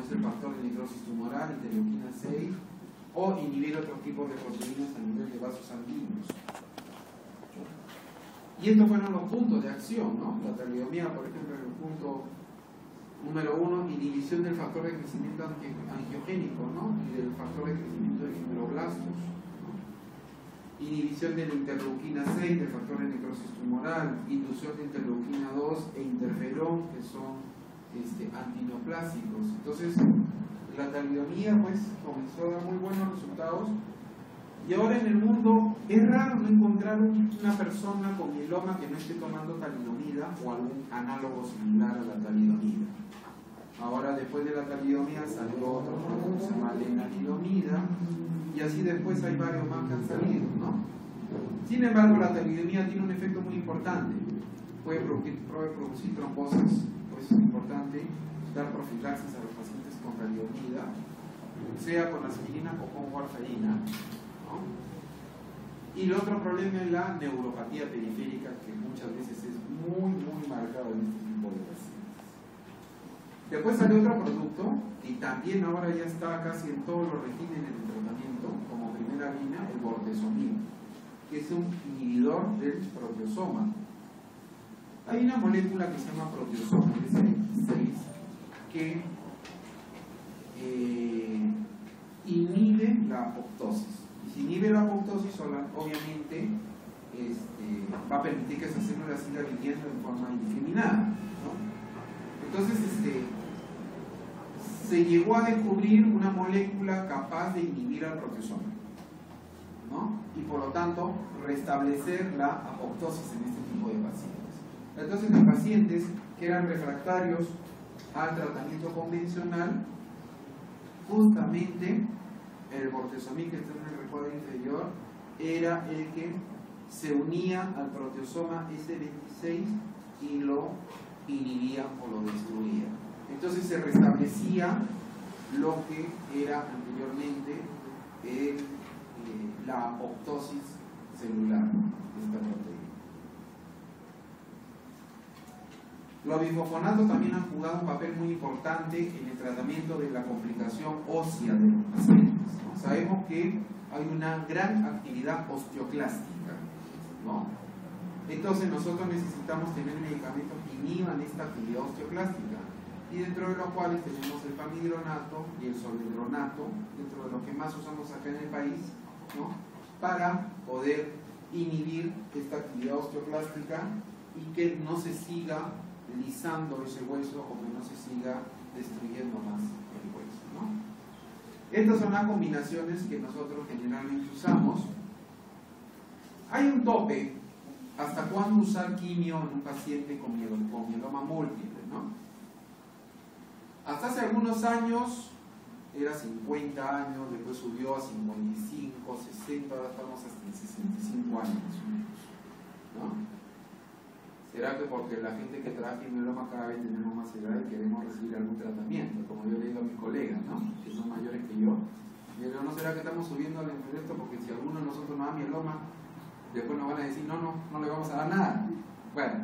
es el factor de necrosis tumoral, interleuquina 6, o inhibir otros tipos de proteínas a nivel de vasos sanguíneos. Y estos fueron los puntos de acción, ¿no? La talidomida, por ejemplo, en el punto número 1, inhibición del factor de crecimiento angiogénico, ¿no? Y del factor de crecimiento de fibroblastos, ¿no? Inhibición de la interleuquina 6, del factor de necrosis tumoral, inducción de interleuquina 2 e interferón, que son antineoplásicos. Entonces, la talidomida pues comenzó a dar muy buenos resultados. Y ahora en el mundo es raro no encontrar una persona con mieloma que no esté tomando talidomida o algún análogo similar a la talidomida. Ahora después de la talidomida salió otro que se llama lenalidomida, y así después hay varios más que han salido, ¿no? Sin embargo, la talidomida tiene un efecto muy importante. Puede producir trombosis, pues es importante dar profilaxis a los pacientes con talidomida, sea con aspirina o con warfarina, ¿no? Y el otro problema es la neuropatía periférica, que muchas veces es muy marcado en este tipo de pacientes. Después salió otro producto, y también ahora ya está casi en todos los regímenes de tratamiento, como primera línea, el bortezomib, que es un inhibidor del proteasoma. Hay una molécula que se llama proteasoma, SX6, que inhibe la apoptosis. Y si inhibe la apoptosis, obviamente va a permitir que esa célula siga viviendo en forma indiscriminada, ¿no? Entonces, se llegó a descubrir una molécula capaz de inhibir al proteasoma, ¿no? Y por lo tanto, restablecer la apoptosis en este tipo de pacientes. Entonces, los pacientes que eran refractarios al tratamiento convencional, justamente el bortezomib, que está en el recuadro inferior, era el que se unía al proteasoma S26 y lo inhibía o lo destruía. Entonces se restablecía lo que era anteriormente la apoptosis celular de esta proteína. Los bifofonatos también han jugado un papel muy importante en el tratamiento de la complicación ósea de los pacientes, ¿no? Sabemos que hay una gran actividad osteoclástica, ¿no? Entonces nosotros necesitamos tener medicamentos que inhiban esta actividad osteoclástica, y dentro de los cuales tenemos el pamidronato y el zoledronato, dentro de lo que más usamos acá en el país, ¿no? Para poder inhibir esta actividad osteoclástica y que no se siga lisando ese hueso o que no se siga destruyendo más el hueso, ¿no? Estas son las combinaciones que nosotros generalmente usamos. Hay un tope hasta cuándo usar quimio en un paciente con mieloma múltiple, ¿no? Hasta hace algunos años era 50 años, después subió a 55, 60, ahora estamos hasta en 65 años, ¿no? ¿Será que porque la gente que trabaja en mieloma cada vez tenemos más edad y queremos recibir algún tratamiento? Como yo le digo a mis colegas, ¿no? Que son mayores que yo. Pero ¿no será que estamos subiendo la esto? Porque si alguno de nosotros no da mieloma, después nos van a decir, no le vamos a dar nada. Bueno,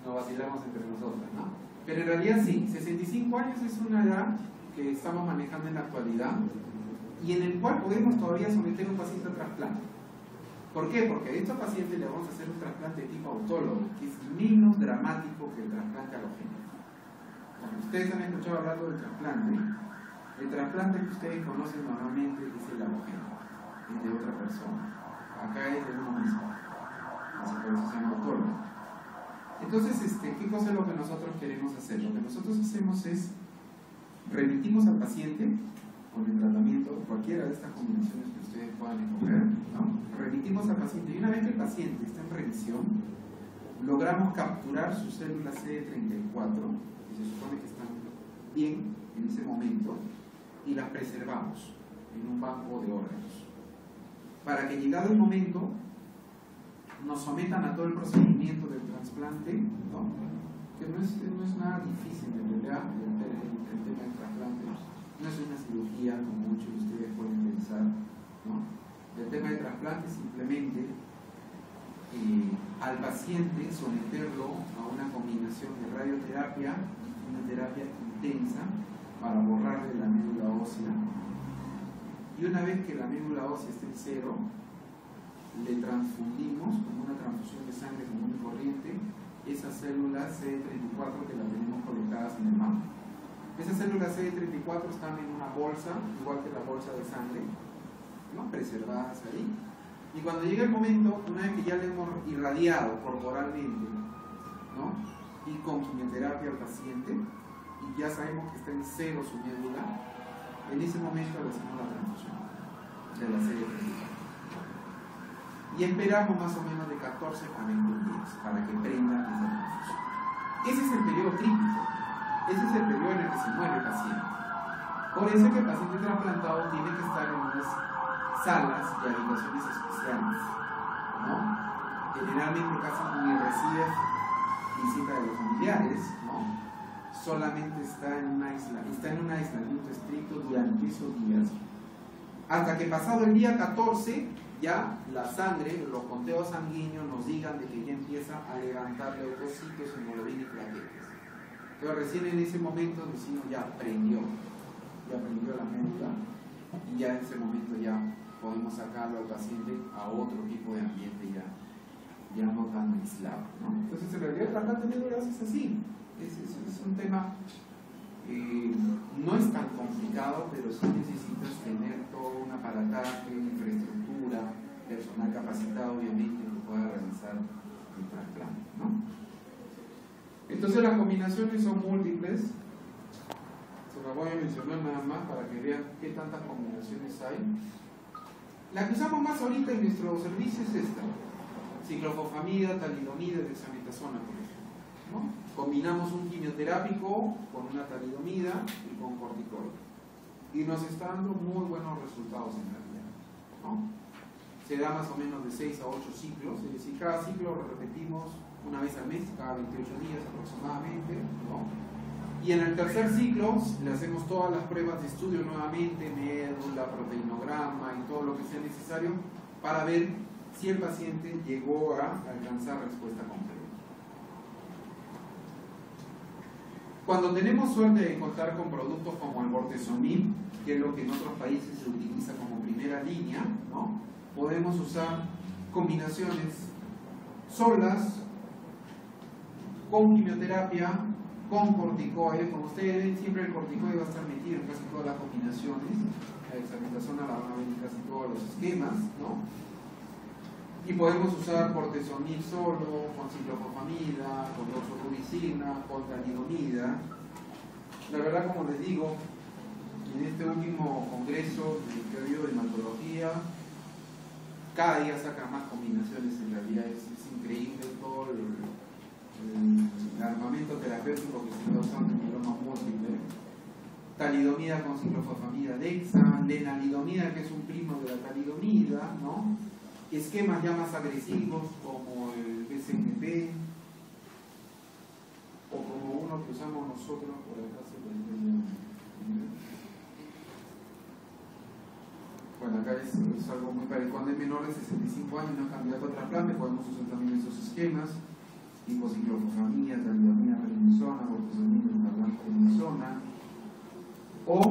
nos vacilamos entre nosotros, ¿no? Pero en realidad sí, 65 años es una edad que estamos manejando en la actualidad y en el cual podemos todavía someter a un paciente a trasplante. ¿Por qué? Porque a estos pacientes le vamos a hacer un trasplante de tipo autólogo, que es menos dramático que el trasplante alogénico. Bueno, ustedes han escuchado hablando del trasplante. El trasplante que ustedes conocen normalmente es el alogénico, es de otra persona. Acá es de uno mismo. Así por eso se llama autólogo. Entonces, ¿qué cosa es lo que nosotros queremos hacer? Lo que nosotros hacemos es remitimos al paciente con el tratamiento, cualquiera de estas combinaciones que ustedes puedan escoger, ¿no? Remitimos al paciente y una vez que el paciente está en revisión, logramos capturar sus células CD34, que se supone que están bien en ese momento, y las preservamos en un banco de órganos, para que llegado el momento nos sometan a todo el procedimiento del trasplante, ¿no? Que no es nada difícil en realidad el tema del trasplante, no es una cirugía como muchos de ustedes pueden pensar, ¿no? El tema del trasplante es simplemente al paciente someterlo a una combinación de radioterapia y una terapia intensa para borrarle la médula ósea, y una vez que la médula ósea esté en cero, le transfundimos con una transfusión de sangre común y corriente esas células CD34 que las tenemos colocadas en el mamo. Esas células CD34 están en una bolsa, igual que la bolsa de sangre, ¿no?, preservadas ahí. Y cuando llega el momento, una vez que ya le hemos irradiado corporalmente, ¿no?, y con quimioterapia al paciente, y ya sabemos que está en cero su médula, en ese momento le hacemos la transfusión de la CD34. Y esperamos más o menos de 14 a 20 días para que prenda esa transfusión. Ese es el periodo crítico, ese es el periodo en el que se muere el paciente. Por eso que el paciente trasplantado tiene que estar en unas salas y habitaciones especiales, ¿no? Generalmente casi ni recibe visita de los familiares, ¿no? Solamente está en un aislamiento estricto durante esos días, hasta que pasado el día 14 ya la sangre, los conteos sanguíneos nos digan de que ya empieza a levantar leucocitos, hemoglobina y plaquetas. Pero recién en ese momento decimos ya prendió la médula, y ya en ese momento ya podemos sacarlo al paciente a otro tipo de ambiente ya no tan aislado, ¿no? Entonces en realidad el trasplante de médulas es así, es un tema no es tan complicado, pero sí necesitas tener todo un aparataje, infraestructura, personal capacitado obviamente que pueda realizar el trasplante, ¿no? Entonces las combinaciones son múltiples, se las voy a mencionar nada más para que vean qué tantas combinaciones hay. La que usamos más ahorita en nuestro servicio es esta: ciclofosfamida, talidomida y dexametasona, por ejemplo, ¿no? Combinamos un quimioterápico con una talidomida y con corticoide, y nos está dando muy buenos resultados en realidad, ¿no? Se da más o menos de 6 a 8 ciclos, es decir, cada ciclo lo repetimos una vez al mes, cada 28 días aproximadamente, ¿no? Y en el tercer ciclo le hacemos todas las pruebas de estudio nuevamente, médula, proteinograma y todo lo que sea necesario para ver si el paciente llegó a alcanzar respuesta completa. Cuando tenemos suerte de contar con productos como el bortezomib, que es lo que en otros países se utiliza como primera línea, ¿no?, podemos usar combinaciones solas, con quimioterapia, con corticoide. Como ustedes ven, siempre el corticoide va a estar metido en casi todas las combinaciones. La dexametasona la van a ver en casi todos los esquemas, ¿no? Y podemos usar bortezomib solo, con ciclofosfamida, con doxorubicina, con talidomida. La verdad, como les digo, en este último congreso que ha habido de hematología, cada día sacan más combinaciones. En realidad es increíble todo el armamento terapéutico que se está usando en mieloma múltiple. Talidomida con ciclofosfamida dexa, lenalidomida, que es un primo de la talidomida, ¿no? Esquemas ya más agresivos como el BCNP, o como uno que usamos nosotros por acá. Bueno, acá es algo muy parecido. Cuando es menor de 65 años no ha candidato a trasplante, podemos usar también esos esquemas, tipo ciclofosfamida, talidomida, prednisona, bortezomib, prednisona, o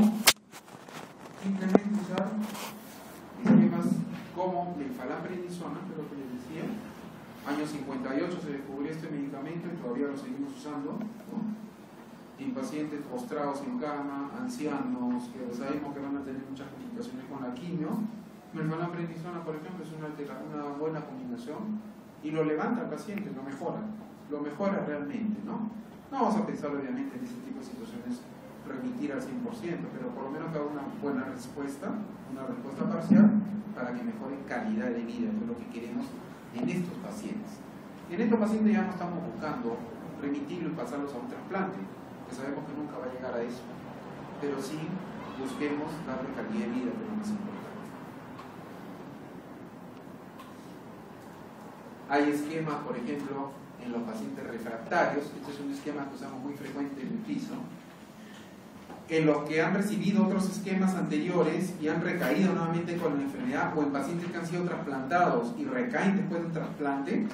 simplemente usar esquemas como lenfalanprednisona, que es lo que les decía. Año 58 se descubrió este medicamento y todavía lo seguimos usando, ¿no?, en pacientes postrados en cama, ancianos, que sabemos que van a tener muchas complicaciones con la quimio. Lenfalanprednisona, por ejemplo, es una buena combinación y lo levanta al paciente, lo mejora realmente, ¿no? No vamos a pensar obviamente en ese tipo de situaciones remitir al 100%, pero por lo menos que haga una buena respuesta, una respuesta parcial, para que mejore calidad de vida, que es lo que queremos en estos pacientes. En estos pacientes ya no estamos buscando remitirlos y pasarlos a un trasplante, que sabemos que nunca va a llegar a eso, pero sí busquemos darle calidad de vida, que es lo más importante. Hay esquemas, por ejemplo, en los pacientes refractarios. Este es un esquema que usamos muy frecuente en el piso, en los que han recibido otros esquemas anteriores y han recaído nuevamente con la enfermedad, o en pacientes que han sido trasplantados y recaen después de un trasplante.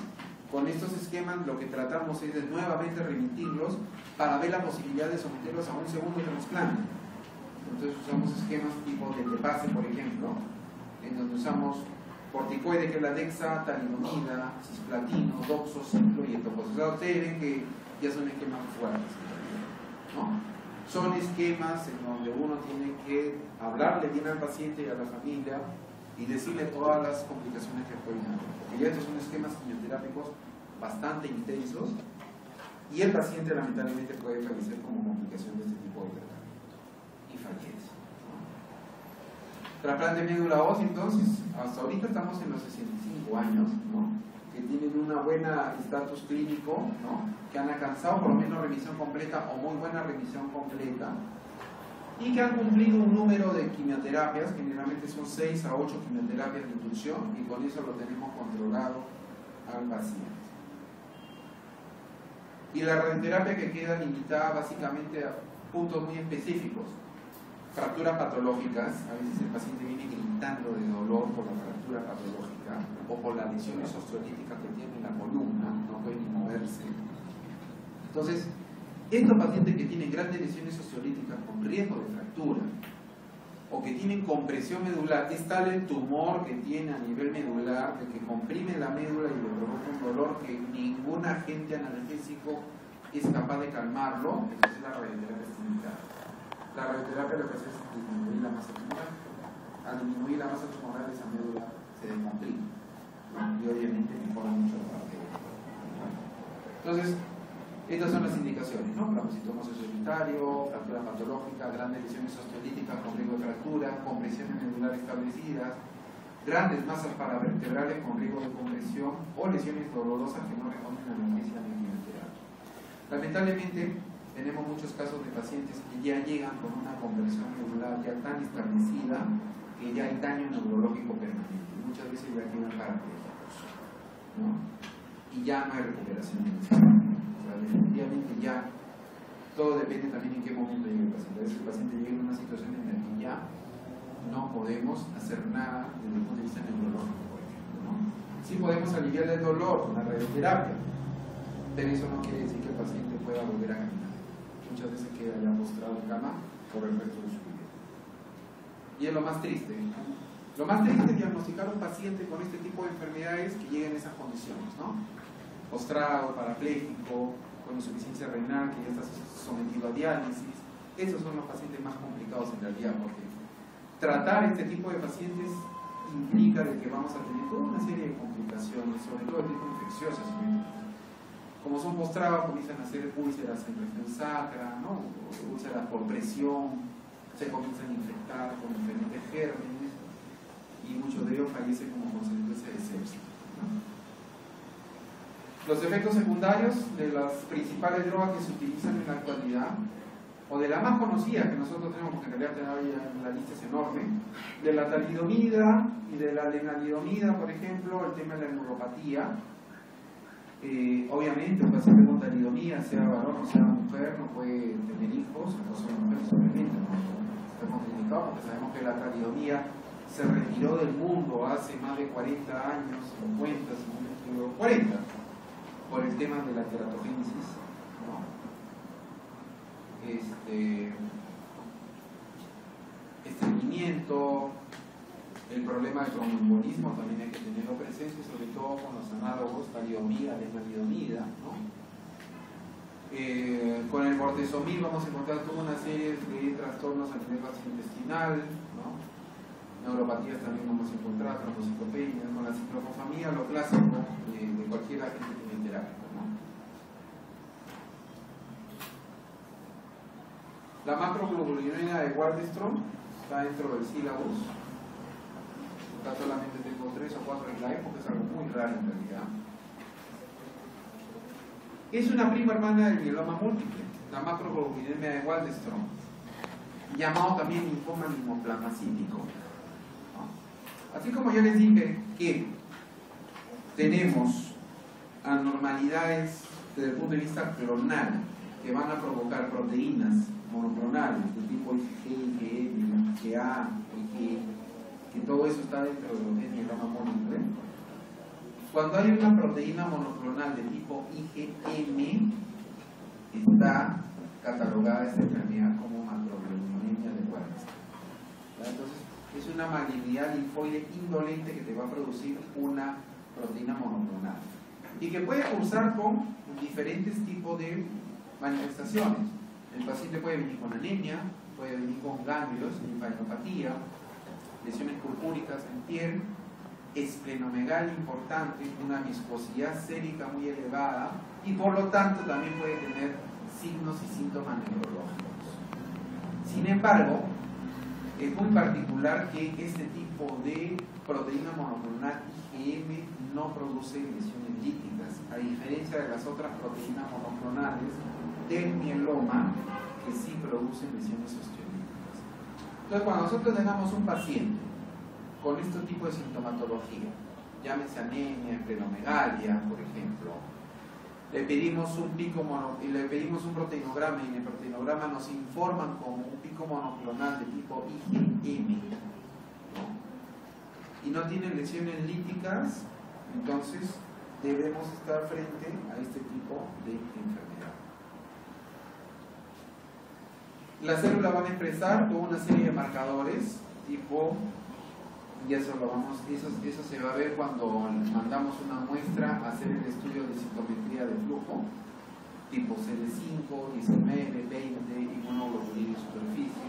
Con estos esquemas lo que tratamos es de nuevamente remitirlos para ver la posibilidad de someterlos a un segundo trasplante. Entonces usamos esquemas tipo de base, por ejemplo, en donde usamos corticoide, que es la dexa, talidomida, cisplatino, doxociclo y etoposfosfato. Ustedes ven que ya son esquemas fuertes, ¿no? Son esquemas en donde uno tiene que hablarle bien al paciente y a la familia y decirle todas las complicaciones que pueden haber. Porque ya estos son esquemas quimioterápicos bastante intensos y el paciente lamentablemente puede fallecer como complicación de este tipo de tratamiento y fallece, ¿no? Trasplante de médula ósea, entonces, hasta ahorita estamos en los 65 años, ¿no? Que tienen una buena estatus clínico, ¿no? Que han alcanzado por lo menos remisión completa o muy buena remisión completa y que han cumplido un número de quimioterapias, generalmente son 6 a 8 quimioterapias de inducción, y con eso lo tenemos controlado al paciente. Y la radioterapia que queda limitada básicamente a puntos muy específicos. Fracturas patológicas, a veces el paciente viene gritando de dolor por la fractura patológica o por las lesiones osteolíticas que tiene en la columna, no puede ni moverse. Entonces, estos pacientes que tienen grandes lesiones osteolíticas con riesgo de fractura o que tienen compresión medular, es tal el tumor que tiene a nivel medular de que comprime la médula y le provoca un dolor que ningún agente analgésico es capaz de calmarlo. Entonces la radioterapia es limitada. La radioterapia lo que hace es disminuir la masa tumoral. Al disminuir la masa tumoral, esa médula se descomprime, ¿no? Y obviamente mejora mucho la parte. Entonces, estas son las indicaciones, ¿no? Glaucoma sociosanitario, fractura patológica, grandes lesiones osteolíticas con riesgo de fractura, compresiones medulares establecidas, grandes masas paravertebrales con riesgo de compresión o lesiones dolorosas que no responden a la analgesia ni quimioterapia. Lamentablemente, tenemos muchos casos de pacientes que ya llegan con una compresión medular ya tan establecida que ya hay daño neurológico permanente. Muchas veces ya quedan parapléjicos, ¿no? Y ya no hay recuperación en ese momento. Definitivamente ya todo depende también en qué momento llegue el paciente. A veces el paciente llega en una situación en la que ya no podemos hacer nada desde el punto de vista neurológico, por ejemplo, ¿no? Sí podemos aliviar el dolor con la radioterapia, pero eso no quiere decir que el paciente pueda volver a caminar. Muchas veces queda ya postrado en cama por el resto de su vida. Y es lo más triste, ¿no? Lo más triste es diagnosticar a un paciente con este tipo de enfermedades que lleguen en esas condiciones, ¿no? Postrado, parapléjico, con insuficiencia renal, que ya está sometido a diálisis. Esos son los pacientes más complicados en realidad, porque tratar este tipo de pacientes implica de que vamos a tener toda una serie de complicaciones, sobre todo de tipo infecciosas. Como son postrados, comienzan a hacer úlceras en región sacra, ¿no? Úlceras por presión, se comienzan a infectar con diferentes gérmenes y muchos de ellos fallecen como consecuencia de sepsis, ¿no? Los efectos secundarios de las principales drogas que se utilizan en la actualidad, o de la más conocida que nosotros tenemos, porque en realidad la lista es enorme, de la talidomida y de la lenalidomida, por ejemplo, el tema de la neuropatía. Obviamente un paciente con talidomida, sea varón o sea mujer, no puede tener hijos, entonces obviamente no está contraindicado, porque sabemos que la talidomida se retiró del mundo hace más de 40 años, 50, 40, por el tema de la teratogénesis, ¿no? Estreñimiento, el problema del tromboembolismo también hay que tenerlo presente, sobre todo con los análogos talidomida, lenalidomida, ¿no? Con el bortezomib vamos a encontrar toda una serie de trastornos a nivel gastrointestinal, ¿no? Neuropatías también vamos a encontrar, trombocitopenia, con la ciclofosfamida, lo clásico de cualquier agente quimioterápico, ¿no? La macroglobulinemia de Waldenström está dentro del sílabus. Acá solamente tengo 3 o 4 slides porque es algo muy raro en realidad. Es una prima hermana del mieloma múltiple, la macroglobulinemia de Waldenström, llamado también linfoma limoplasmacítico. Así como yo les dije que tenemos anormalidades desde el punto de vista clonal que van a provocar proteínas monoclonales de tipo IgG, IgM, IgA, IgE, que todo eso está dentro de lo que es mieloma múltiple. Cuando hay una proteína monoclonal de tipo IgM, está catalogada esta enfermedad como macroglobulinemia de Waldenström. una malignidad linfoide indolente que te va a producir una proteína monoclonal y que puede cursar con diferentes tipos de manifestaciones. El paciente puede venir con anemia, puede venir con ganglios, linfadenopatía, lesiones purpúricas en piel, esplenomegalia importante, una viscosidad sérica muy elevada y por lo tanto también puede tener signos y síntomas neurológicos. Sin embargo, es muy particular que este tipo de proteína monoclonal IgM no produce lesiones líticas, a diferencia de las otras proteínas monoclonales del mieloma que sí producen lesiones osteolíticas. Entonces, cuando nosotros tengamos un paciente con este tipo de sintomatología, llámese anemia, esplenomegalia, por ejemplo, le pedimos un proteinograma y en el proteinograma nos informan como un pico monoclonal de tipo IgM, ¿no? Y no tiene lesiones líticas, entonces debemos estar frente a este tipo de enfermedad. Las células van a expresar toda una serie de marcadores tipo, y eso se va a ver cuando mandamos una muestra a hacer el estudio de citometría de flujo, tipo CD5, ISML, 20, inmunoglobulina y superficie.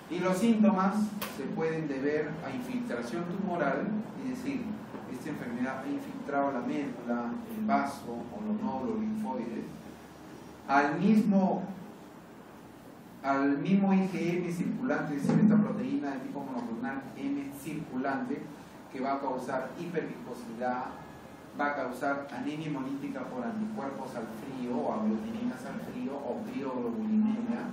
Y los síntomas se pueden deber a infiltración tumoral, es decir, esta enfermedad ha infiltrado la médula, el vaso o los nódulos linfoides, al mismo IgM circulante, es decir, esta proteína de tipo monoclonal M circulante, que va a causar hiperviscosidad, va a causar anemia hemolítica por anticuerpos al frío o aglutininas al frío o crioglobulinemia,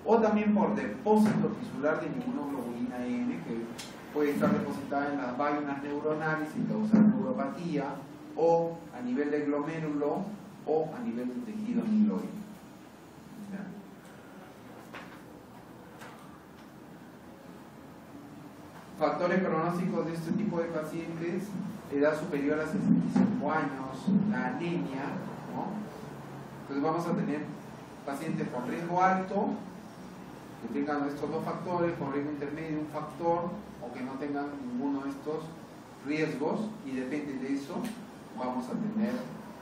o también por depósito tisular de inmunoglobulina M, que puede estar depositada en las vainas neuronales y causar neuropatía, o a nivel de glomérulo o a nivel del tejido amiloide. Factores pronósticos de este tipo de pacientes: edad superior a 65 años, la anemia, ¿no? Entonces vamos a tener pacientes con riesgo alto, que tengan estos dos factores, con riesgo intermedio un factor, o que no tengan ninguno de estos riesgos, y depende de eso vamos a tener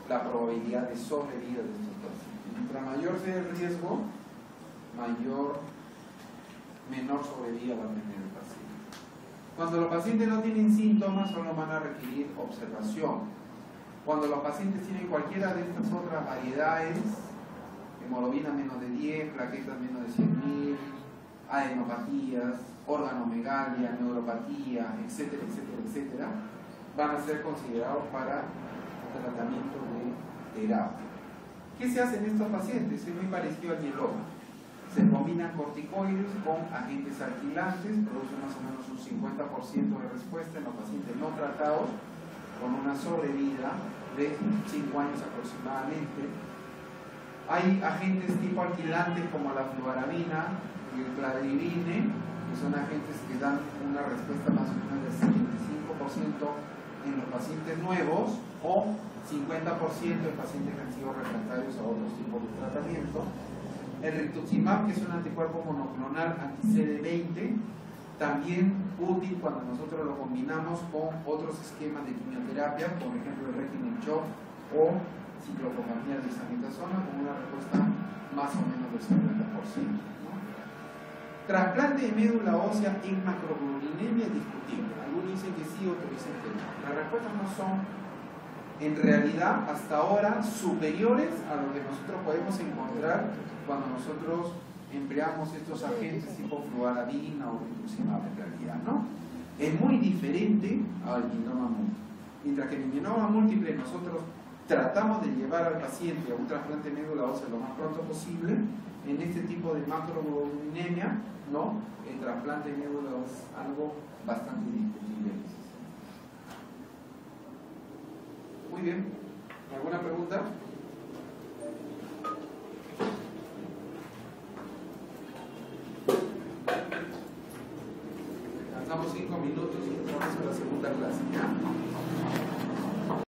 la probabilidad de sobrevida de estos pacientes. Mientras mayor sea el riesgo, menor sobrevida va a tener el paciente. Cuando los pacientes no tienen síntomas, solo van a requerir observación. Cuando los pacientes tienen cualquiera de estas otras variedades, hemoglobina menos de 10, plaquetas menos de 100.000, adenopatías, organomegalia, neuropatía, etcétera, etcétera, etcétera, van a ser considerados para tratamiento de terapia. ¿Qué se hace en estos pacientes? Es muy parecido al mieloma. Se combinan corticoides con agentes alquilantes, producen más o menos un 50% de respuesta en los pacientes no tratados, con una sobrevida de 5 años aproximadamente. Hay agentes tipo alquilantes como la fluarabina y el cladribine, que son agentes que dan una respuesta más o menos del 75% en los pacientes nuevos o 50% en pacientes que han sido refractarios a otros tipos de tratamiento. El rituximab, que es un anticuerpo monoclonal anti-CD20, también útil cuando nosotros lo combinamos con otros esquemas de quimioterapia, por ejemplo el régimen CHOP o ciclophosphamida de dexametasona, con una respuesta más o menos del 50%, ¿no? Trasplante de médula ósea en macroglobulinemia es discutible. Algunos dicen que sí, otros dicen que no. Las respuestas no son, en realidad, hasta ahora, superiores a lo que nosotros podemos encontrar cuando nosotros empleamos estos agentes tipo fluarabina o rituximab en realidad, ¿no? Es muy diferente al mieloma múltiple. Mientras que en el mieloma múltiple nosotros tratamos de llevar al paciente a un trasplante de médula ósea lo más pronto posible, en este tipo de macroglobulinemia, ¿no? El trasplante de médula es algo bastante discutible. Muy bien. ¿Alguna pregunta? Descansamos 5 minutos y entramos a la segunda clase.